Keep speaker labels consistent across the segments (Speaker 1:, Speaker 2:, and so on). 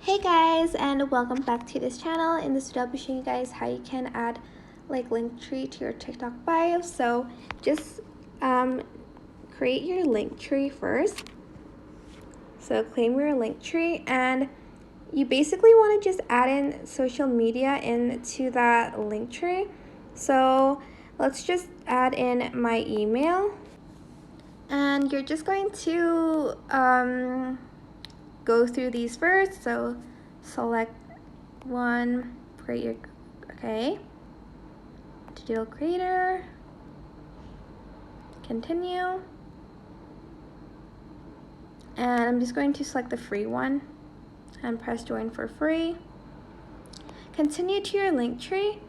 Speaker 1: Hey guys, and welcome back to this channel. In this video I'll be showing you guys how you can add like Linktree to your TikTok bio. So just create your Linktree first. So claim your Linktree, and you basically want to just add in social media into that Linktree. So let's just add in my email, and you're just going to go through these first. So select one, create your, digital creator, continue, and I'm just going to select the free one and press join for free. Continue to your Linktree,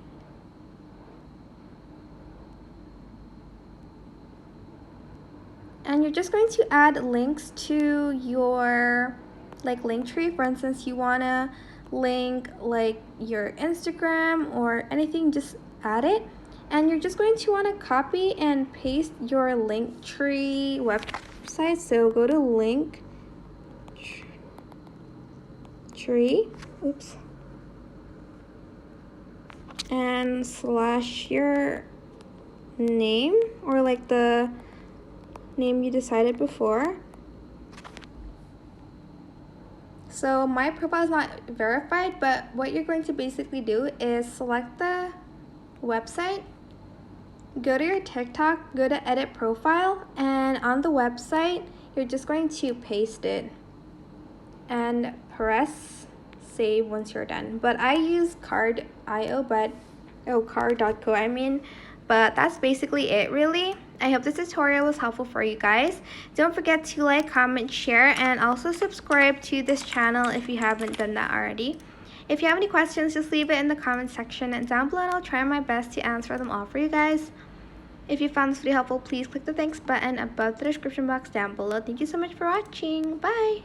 Speaker 1: and you're just going to add links to your Linktree. For instance, you want to link like your Instagram or anything, just add it. And you're just going to want to copy and paste your Linktree website. So go to Linktree, and slash your name, or like the name you decided before. So my profile is not verified, but what you're going to basically do is select the website, go to your TikTok, go to edit profile, and on the website you're just going to paste it and press save once you're done. But I use card.io, but that's basically it really. I hope this tutorial was helpful for you guys. Don't forget to like, comment, share, and also subscribe to this channel if you haven't done that already. If you have any questions, just leave it in the comment section down below, and I'll try my best to answer them all for you guys. If you found this video helpful, please click the thanks button above the description box down below. Thank you so much for watching. Bye!